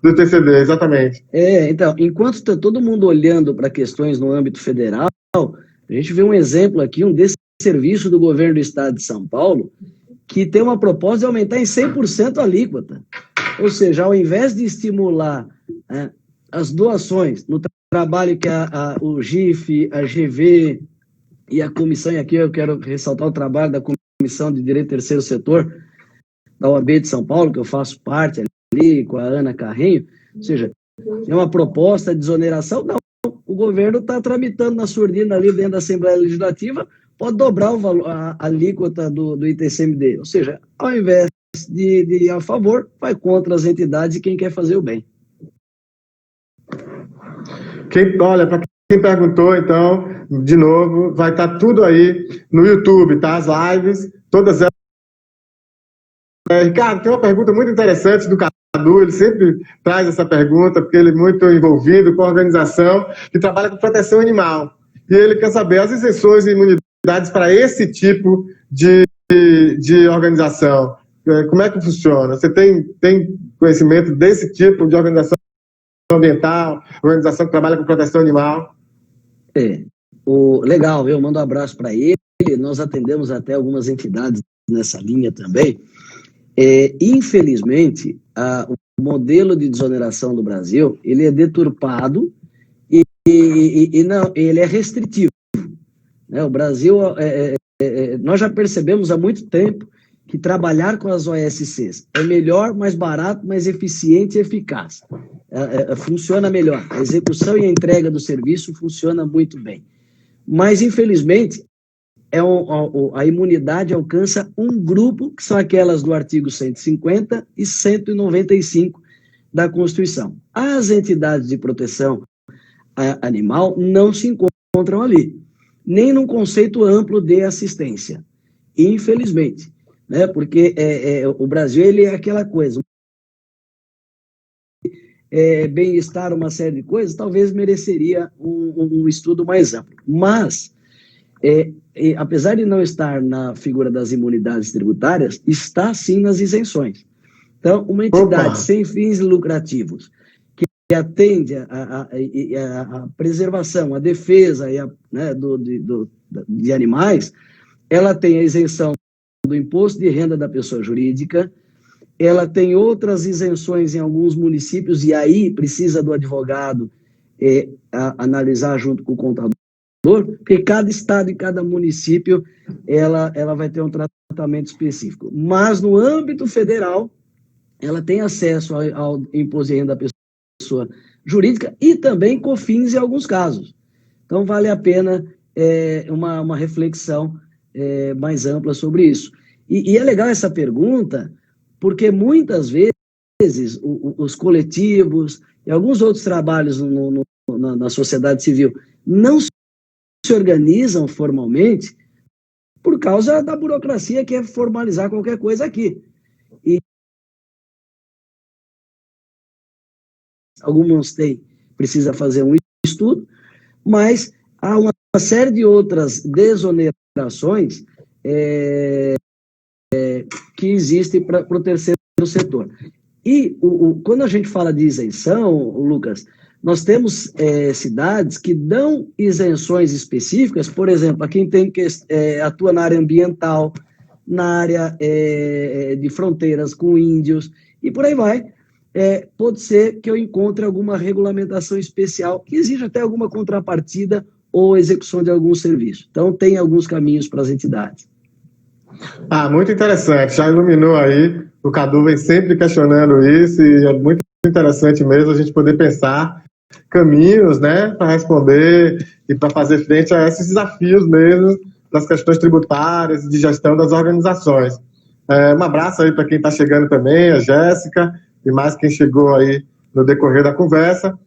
do TCD, exatamente. Então, enquanto está todo mundo olhando para questões no âmbito federal, a gente vê um exemplo aqui, um desserviço do governo do estado de São Paulo, que tem uma proposta de aumentar em 100% a alíquota. Ou seja, ao invés de estimular as doações no trabalho que o GIF, a GV e a comissão, e aqui eu quero ressaltar o trabalho da Comissão de Direito do Terceiro Setor da OAB de São Paulo, que eu faço parte ali com a Ana Carrinho, ou seja, é uma proposta de desoneração. Não, o governo está tramitando na surdina ali dentro da Assembleia Legislativa, pode dobrar o valor, a alíquota do ITCMD, ou seja, ao invés de ir a favor, vai contra as entidades e quem quer fazer o bem. Olha, para quem perguntou, então, de novo, vai estar tudo aí no YouTube, tá? As lives, todas elas. Ricardo, tem uma pergunta muito interessante do Cadu, ele sempre traz essa pergunta, porque ele é muito envolvido com a organização que trabalha com proteção animal. E ele quer saber as isenções e imunidades para esse tipo de organização. Como é que funciona? Você tem conhecimento desse tipo de organização ambiental, organização que trabalha com proteção animal? Legal, eu mando um abraço para ele. Nós atendemos até algumas entidades nessa linha também. Infelizmente, o modelo de desoneração do Brasil, ele é deturpado e não, ele é restritivo. Né? O Brasil, nós já percebemos há muito tempo que trabalhar com as OSCs é melhor, mais barato, mais eficiente e eficaz. Funciona melhor. A execução e a entrega do serviço funciona muito bem. Mas, infelizmente, a imunidade alcança um grupo, que são aquelas do artigo 150 e 195 da Constituição. As entidades de proteção animal não se encontram ali, nem num conceito amplo de assistência, infelizmente, né? Porque o Brasil ele é aquela coisa, bem-estar, uma série de coisas, talvez mereceria um estudo mais amplo. Mas, apesar de não estar na figura das imunidades tributárias, está sim nas isenções. Então, uma entidade Opa! sem fins lucrativos, que atende a preservação, a defesa né, de animais, ela tem a isenção do imposto de renda da pessoa jurídica, ela tem outras isenções em alguns municípios, e aí precisa do advogado analisar junto com o contador, porque cada estado e cada município ela vai ter um tratamento específico. Mas no âmbito federal, ela tem acesso ao imposto de renda da pessoa jurídica e também COFINS em alguns casos. Então vale a pena uma reflexão mais ampla sobre isso. E é legal essa pergunta, porque muitas vezes os coletivos e alguns outros trabalhos na sociedade civil não se organizam formalmente por causa da burocracia que é formalizar qualquer coisa aqui. E alguns precisa fazer um estudo, mas há uma série de outras desonerações que existem para o terceiro setor. E quando a gente fala de isenção, Lucas, nós temos cidades que dão isenções específicas, por exemplo, a quem atua na área ambiental, na área de fronteiras com índios, e por aí vai. Pode ser que eu encontre alguma regulamentação especial que exija até alguma contrapartida ou execução de algum serviço. Então, tem alguns caminhos para as entidades. Muito interessante. Já iluminou aí. O Cadu vem sempre questionando isso e é muito interessante mesmo a gente poder pensar caminhos, né, para responder e para fazer frente a esses desafios mesmo das questões tributárias e de gestão das organizações. Um abraço aí para quem está chegando também, a Jéssica e mais quem chegou aí no decorrer da conversa.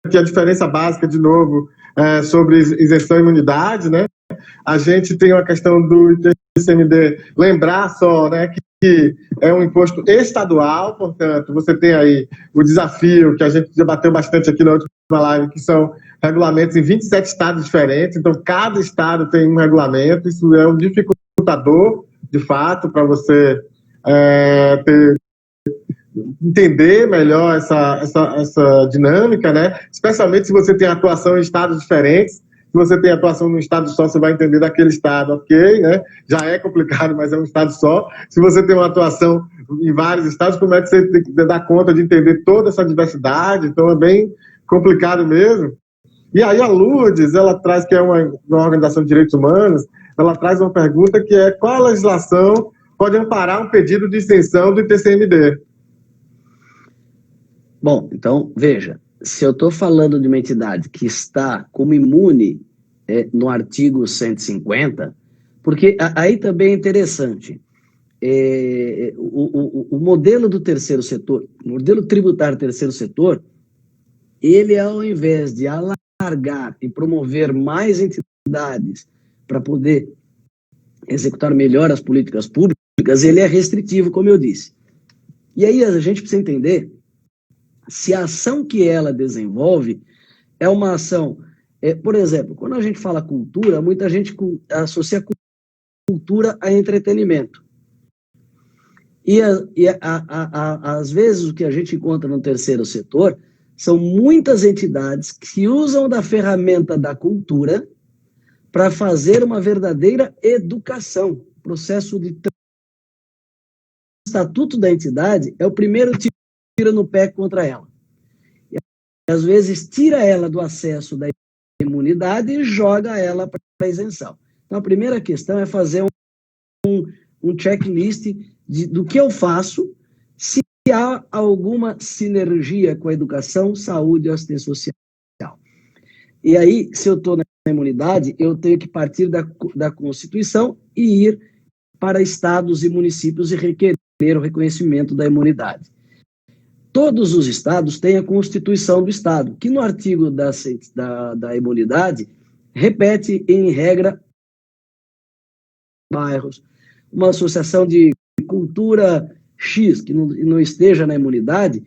Que a diferença básica, de novo, sobre isenção e imunidade, né? A gente tem uma questão do ITCMD, lembrar só, né, que é um imposto estadual, portanto, você tem aí o desafio que a gente debateu bastante aqui na última live, que são regulamentos em 27 estados diferentes, então cada estado tem um regulamento, isso é um dificultador, de fato, para você entender melhor essa dinâmica, né? Especialmente se você tem atuação em estados diferentes. Se você tem atuação num estado só, você vai entender daquele estado, ok, né? Já é complicado, mas é um estado só. Se você tem uma atuação em vários estados, como é que você tem que dar conta de entender toda essa diversidade? Então é bem complicado mesmo. E aí a Lourdes, ela traz, que é uma organização de direitos humanos, ela traz uma pergunta que é: qual a legislação pode amparar um pedido de extensão do ITCMD? Bom, então, veja, se eu estou falando de uma entidade que está como imune no artigo 150, porque aí também é interessante, o modelo do terceiro setor, o modelo tributário do terceiro setor, ele, ao invés de alargar e promover mais entidades para poder executar melhor as políticas públicas, ele é restritivo, como eu disse. E aí a gente precisa entender se a ação que ela desenvolve é uma ação... por exemplo, quando a gente fala cultura, muita gente associa cultura a entretenimento. E às vezes o que a gente encontra no terceiro setor são muitas entidades que usam da ferramenta da cultura para fazer uma verdadeira educação. O processo de estatuto da entidade é o primeiro tiro no pé contra ela. E às vezes tira ela do acesso da imunidade e joga ela para a isenção. Então a primeira questão é fazer um checklist do que eu faço, se há alguma sinergia com a educação, saúde e assistência social. E aí, se eu estou na imunidade, eu tenho que partir da Constituição e ir para estados e municípios e requerer o reconhecimento da imunidade. Todos os estados têm a Constituição do Estado, que no artigo da imunidade repete, em regra, bairros, uma associação de cultura X, que não esteja na imunidade,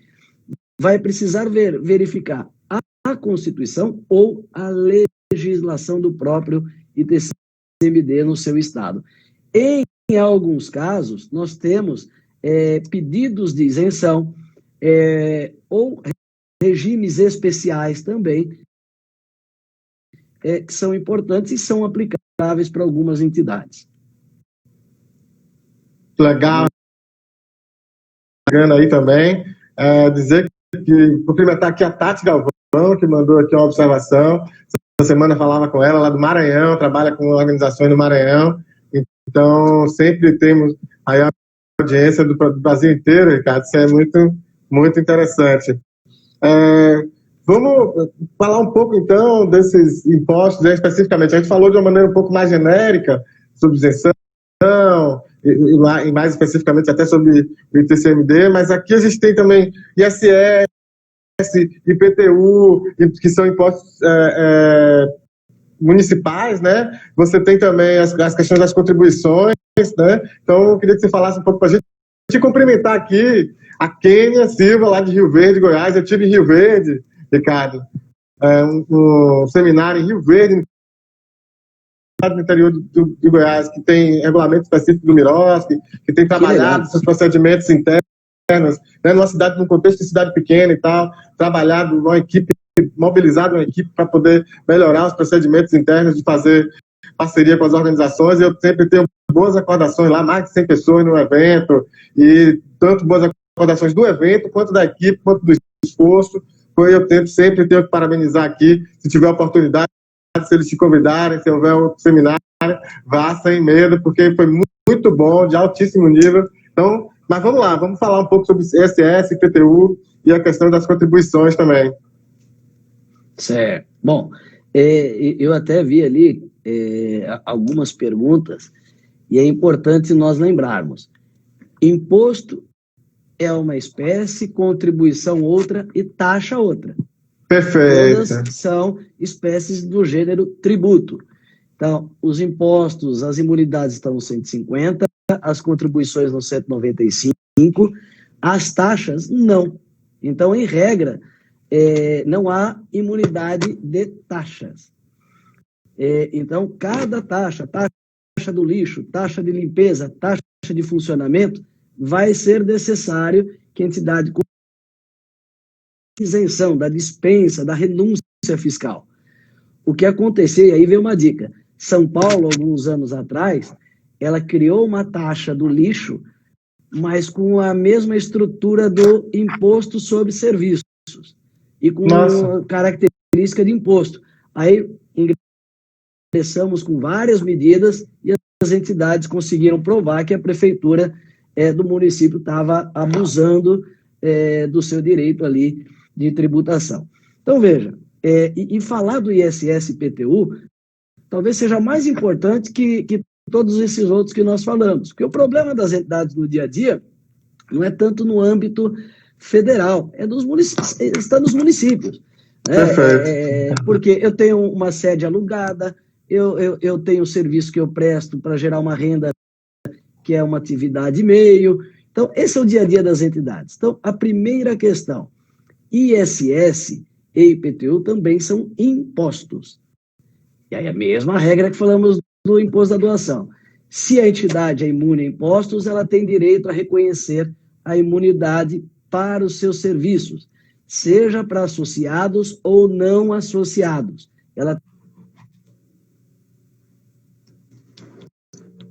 vai precisar verificar a Constituição ou a legislação do próprio ITCMD no seu estado. Em alguns casos, nós temos pedidos de isenção ou regimes especiais também, que são importantes e são aplicáveis para algumas entidades. Legal. Aí também, dizer que cumprimentar aqui a Tati Galvão, que mandou aqui uma observação. Essa semana falava com ela lá do Maranhão, trabalha com organizações do Maranhão, então sempre temos aí a audiência do Brasil inteiro, Ricardo, isso é muito, muito interessante. Vamos falar um pouco então desses impostos, especificamente. A gente falou de uma maneira um pouco mais genérica sobre isenção, e mais especificamente até sobre o ITCMD, mas aqui a gente tem também ISS, IPTU, que são impostos municipais, né? Você tem também as questões das contribuições, né? Então, eu queria que você falasse um pouco para a gente. Te cumprimentar aqui a Kênia Silva, lá de Rio Verde, Goiás. Eu estive em Rio Verde, Ricardo, um seminário em Rio Verde, no interior de Goiás, que tem regulamento específico do MIROS, que tem trabalhado seus procedimentos internos, né, num contexto de cidade pequena e tal, trabalhado uma equipe, mobilizado uma equipe para poder melhorar os procedimentos internos, de fazer parceria com as organizações. Eu sempre tenho boas recordações lá, mais de 100 pessoas no evento, e tanto boas recordações do evento, quanto da equipe, quanto do esforço. Eu sempre tenho que parabenizar aqui, se tiver oportunidade, se eles te convidarem, se houver um seminário, vá sem medo, porque foi muito bom, de altíssimo nível. Então, mas vamos lá, vamos falar um pouco sobre ISS, IPTU e a questão das contribuições também. Certo. Bom, eu até vi ali algumas perguntas, e é importante nós lembrarmos. Imposto é uma espécie, contribuição outra e taxa outra. Perfeito. Todas são espécies do gênero tributo. Então, os impostos, as imunidades estão no 150, as contribuições no 195, as taxas não. Então, em regra, não há imunidade de taxas. Então, cada taxa do lixo, taxa de limpeza, taxa de funcionamento, vai ser necessário que a entidade isenção, da dispensa, da renúncia fiscal. O que aconteceu, e aí veio uma dica, São Paulo, alguns anos atrás, ela criou uma taxa do lixo, mas com a mesma estrutura do imposto sobre serviços, e com característica de imposto. Aí ingressamos com várias medidas, e as entidades conseguiram provar que a prefeitura do município estava abusando do seu direito ali de tributação. Então, veja, e falar do ISS e IPTU talvez seja mais importante que todos esses outros que nós falamos, porque o problema das entidades no dia a dia não é tanto no âmbito federal, está nos municípios. Porque eu tenho uma sede alugada, eu tenho o serviço que eu presto para gerar uma renda que é uma atividade meio. Então, esse é o dia a dia das entidades. Então, a primeira questão, ISS e IPTU também são impostos. E aí a mesma regra que falamos do imposto da doação. Se a entidade é imune a impostos, ela tem direito a reconhecer a imunidade para os seus serviços, seja para associados ou não associados.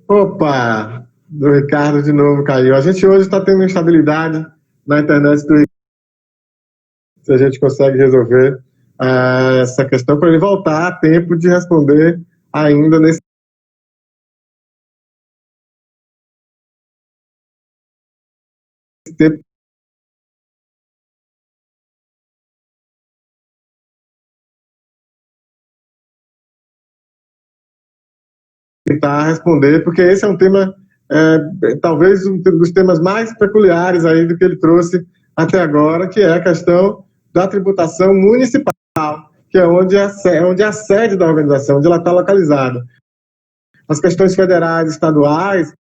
Opa! Do Ricardo de novo caiu. A gente hoje está tendo instabilidade na internet do Ricardo. Se a gente consegue resolver essa questão para ele voltar a tempo de responder ainda nesse tempo. Tentar responder, porque esse é um tema, talvez um dos temas mais peculiares aí do que ele trouxe até agora, que é a questão da tributação municipal, que é onde é a sede da organização, onde ela está localizada. As questões federais, estaduais,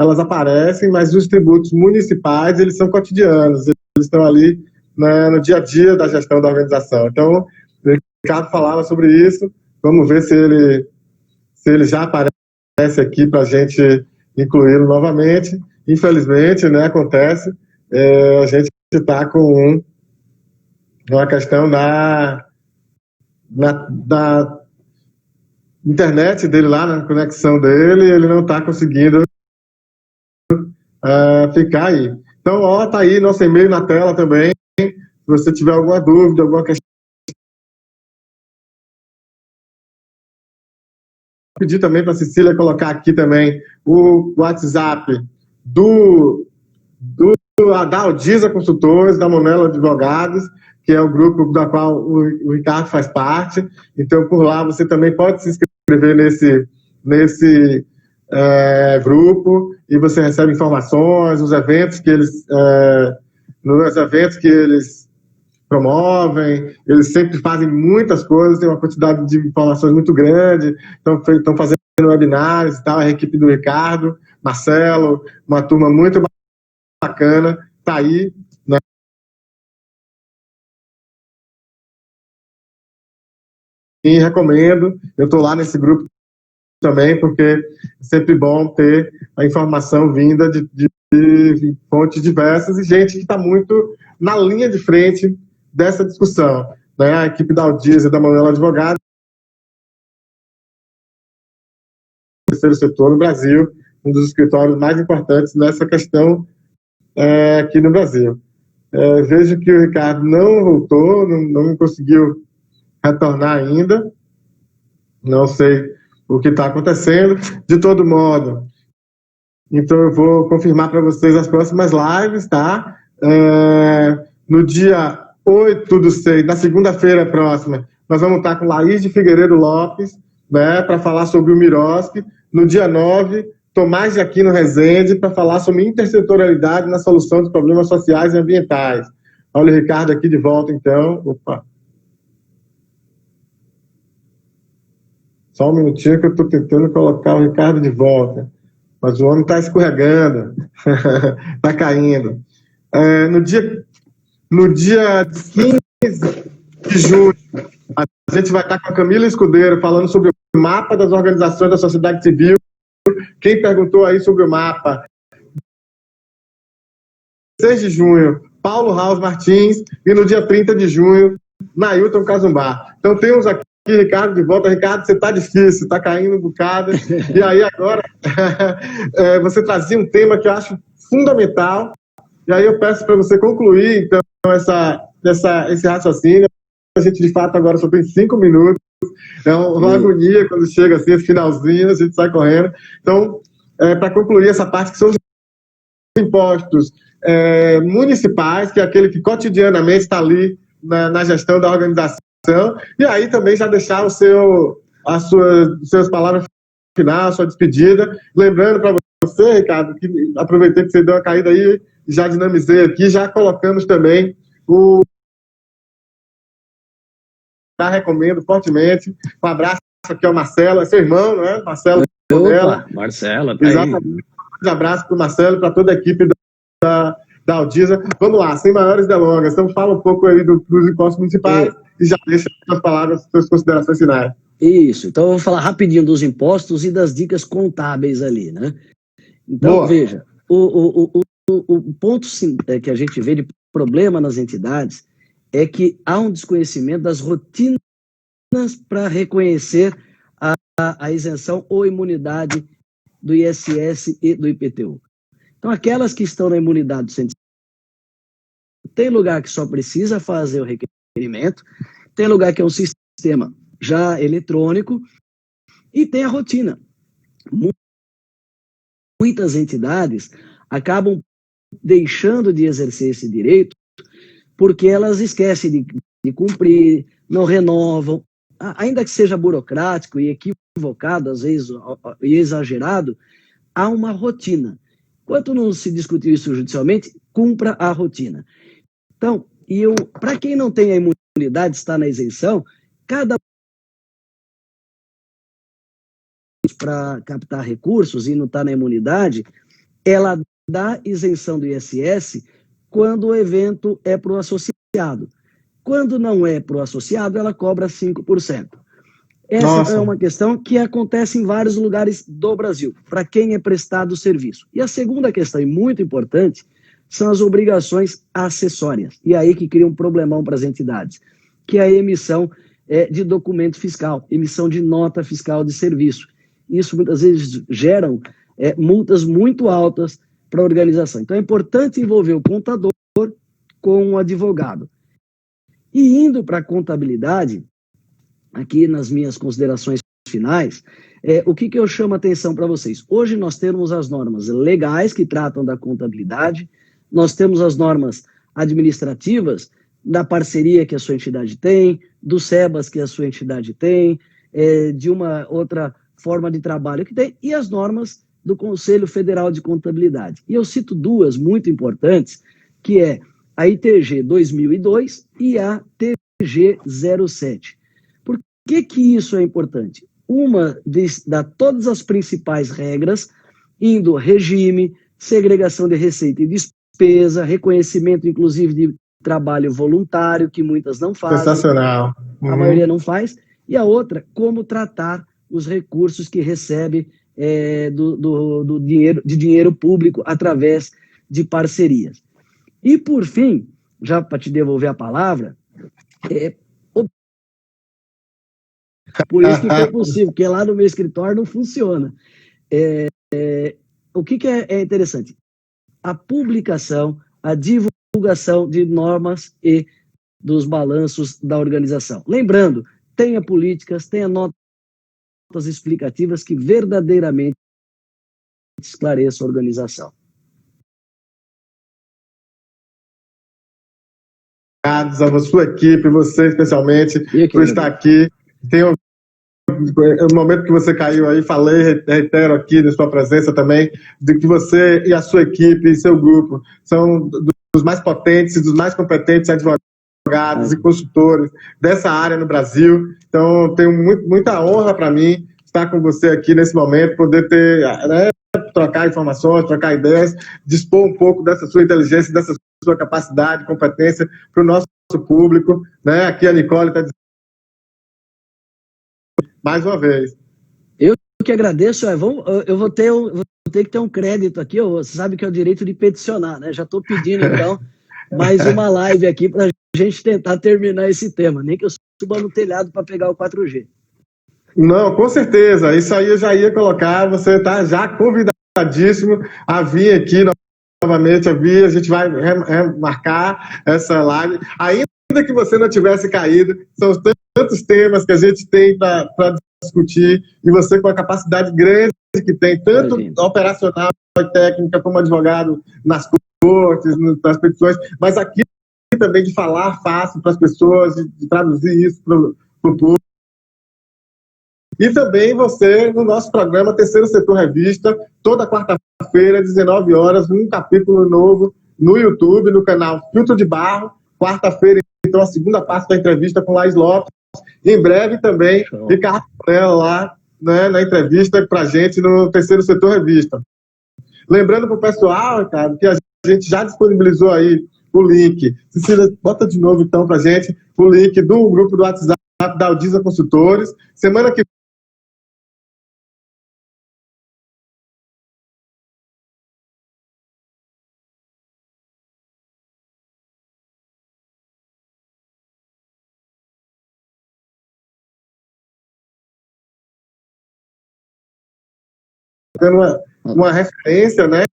elas aparecem, mas os tributos municipais, eles são cotidianos, eles estão ali, né, no dia a dia da gestão da organização. Então, o Ricardo falava sobre isso, vamos ver se ele já aparece aqui para a gente incluí-lo novamente. Infelizmente, né, acontece, a gente está com uma questão da internet dele lá, na conexão dele, ele não está conseguindo ficar aí. Então, ó, tá aí nosso e-mail na tela também. Se você tiver alguma dúvida, alguma questão, pedir também para a Cecília colocar aqui também o WhatsApp da Aldiza Consultores, da Monelo Advogados, que é o grupo da qual o Ricardo faz parte. Então, por lá, você também pode se inscrever nesse grupo e você recebe informações, nos eventos que eles promovem, eles sempre fazem muitas coisas, tem uma quantidade de informações muito grande, estão fazendo webinários e tal, a equipe do Ricardo, Marcelo, uma turma muito bacana, tá aí, né? E recomendo, eu estou lá nesse grupo também, porque é sempre bom ter a informação vinda de fontes diversas e gente que está muito na linha de frente dessa discussão, né? A equipe da Aldiza e da Monelo Advogados, terceiro setor no Brasil, um dos escritórios mais importantes nessa questão aqui no Brasil. Vejo que o Ricardo não voltou, não conseguiu retornar ainda, não sei o que está acontecendo. De todo modo, então eu vou confirmar para vocês as próximas lives, tá? No dia 8/6, na segunda-feira próxima, nós vamos estar com Laís de Figueiredo Lopes, né, para falar sobre o Miroski. No dia 9, Tomás de Aquino Rezende, para falar sobre intersetorialidade na solução dos problemas sociais e ambientais. Olha o Ricardo aqui de volta, então. Opa. Só um minutinho que eu estou tentando colocar o Ricardo de volta. Mas o homem está escorregando, está caindo. No dia 15 de junho, a gente vai estar com a Camila Escudeiro falando sobre o mapa das organizações da sociedade civil. Quem perguntou aí sobre o mapa? 6 de junho, Paulo Raus Martins. E no dia 30 de junho, Nailton Cazumbá. Então temos aqui Ricardo de volta. Ricardo, você está difícil, está caindo um bocado. E aí agora, você trazia um tema que eu acho fundamental. E aí eu peço para você concluir, então, esse raciocínio. A gente, de fato, agora só tem 5 minutos. É uma agonia quando chega assim, esse finalzinho, a gente sai correndo. Então, para concluir essa parte, que são os impostos municipais, que é aquele que cotidianamente está ali na gestão da organização. E aí também já deixar as suas palavras final, a sua despedida. Lembrando para você, Ricardo, que aproveitei que você deu uma caída aí, já dinamizei aqui, já colocamos também recomendo fortemente. Um abraço aqui ao Marcelo, é seu irmão, não é? Marcelo. Opa, Marcelo, tá exatamente. Um abraço para o Marcelo, para toda a equipe da Aldiza. Vamos lá, sem maiores delongas. Então fala um pouco aí dos impostos municipais e já deixa as palavras, suas considerações finais. Isso, então eu vou falar rapidinho dos impostos e das dicas contábeis ali, né? Então, boa. Veja, o ponto que a gente vê de problema nas entidades é que há um desconhecimento das rotinas para reconhecer a isenção ou imunidade do ISS e do IPTU. Então, aquelas que estão na imunidade do centro, tem lugar que só precisa fazer o requerimento, tem lugar que é um sistema já eletrônico e tem a rotina. Muitas entidades acabam deixando de exercer esse direito porque elas esquecem de cumprir, não renovam, ainda que seja burocrático e equivocado, às vezes, e exagerado, há uma rotina. Enquanto não se discutir isso judicialmente, cumpra a rotina. Então, para quem não tem a imunidade, está na isenção, cada para captar recursos e não está na imunidade, ela dá isenção do ISS quando o evento é para o associado. Quando não é para o associado, ela cobra 5%. Essa Nossa. é uma questão que acontece em vários lugares do Brasil, para quem é prestado o serviço. E a segunda questão, e muito importante, são as obrigações acessórias. E aí que cria um problemão para as entidades, que é a emissão de documento fiscal, emissão de nota fiscal de serviço. Isso muitas vezes geram multas muito altas para a organização. Então é importante envolver o contador com o advogado. E indo para a contabilidade, aqui nas minhas considerações finais, o que eu chamo a atenção para vocês? Hoje nós temos as normas legais que tratam da contabilidade, nós temos as normas administrativas da parceria que a sua entidade tem, do SEBAS que a sua entidade tem, de uma outra forma de trabalho que tem, e as normas do Conselho Federal de Contabilidade. E eu cito duas muito importantes, que é a ITG 2002 e a TG 07. Por que isso é importante? Uma dá todas as principais regras, indo regime, segregação de receita e despesa, reconhecimento, inclusive, de trabalho voluntário, que muitas não fazem. Sensacional. A maioria não faz. E a outra, como tratar os recursos que recebe do dinheiro público através de parcerias. E, por fim, já para te devolver a palavra, por isso que foi possível, porque lá no meu escritório não funciona. O que é interessante? A publicação, a divulgação de normas e dos balanços da organização. Lembrando, tenha políticas, tenha notas explicativas que verdadeiramente esclareçam a organização. Obrigado a sua equipe, você especialmente, por estar aqui. No momento que você caiu aí, falei, reitero aqui na sua presença também, de que você e a sua equipe e seu grupo são dos mais potentes e dos mais competentes advogados e consultores dessa área no Brasil. Então, tenho muita honra para mim estar com você aqui nesse momento, poder trocar informações, trocar ideias, dispor um pouco dessa sua inteligência, dessa sua capacidade, competência para o nosso público. Aqui a Nicole está dizendo mais uma vez. Eu que agradeço. Eu vou ter que ter um crédito aqui. Você sabe que é o direito de peticionar, né? Já estou pedindo, então, mais uma live aqui para a gente tentar terminar esse tema. Nem que eu suba no telhado para pegar o 4G. Não, com certeza. Isso aí eu já ia colocar. Você está já convidadíssimo a vir aqui novamente. A gente vai remarcar essa live. Ainda que você não tivesse caído, são tantos temas que a gente tem para discutir, e você com a capacidade grande que tem, tanto operacional e técnica, como advogado nas cortes, nas petições, mas aqui também de falar fácil para as pessoas, de traduzir isso para o público. E também você, no nosso programa Terceiro Setor Revista, toda quarta-feira, 19 horas, um capítulo novo no YouTube, no canal Filtro de Barro. Quarta-feira, então, a segunda parte da entrevista com Laís Lopes. Em breve também, Ricardo Coronel lá, na entrevista para a gente no Terceiro Setor Revista. Lembrando para o pessoal, Ricardo, que a gente já disponibilizou aí o link. Cecília, bota de novo então para a gente o link do grupo do WhatsApp da Aldisa Consultores. Semana que uma referência, né?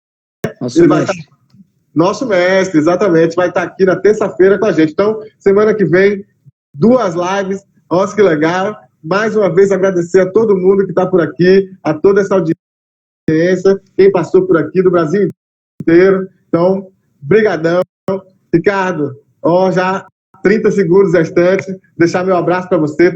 Nosso mestre, exatamente, vai estar aqui na terça-feira com a gente. Então, semana que vem, 2 lives. Nossa, que legal. Mais uma vez, agradecer a todo mundo que está por aqui, a toda essa audiência, quem passou por aqui do Brasil inteiro. Então, brigadão. Ricardo, já 30 segundos restantes, deixar meu abraço para você.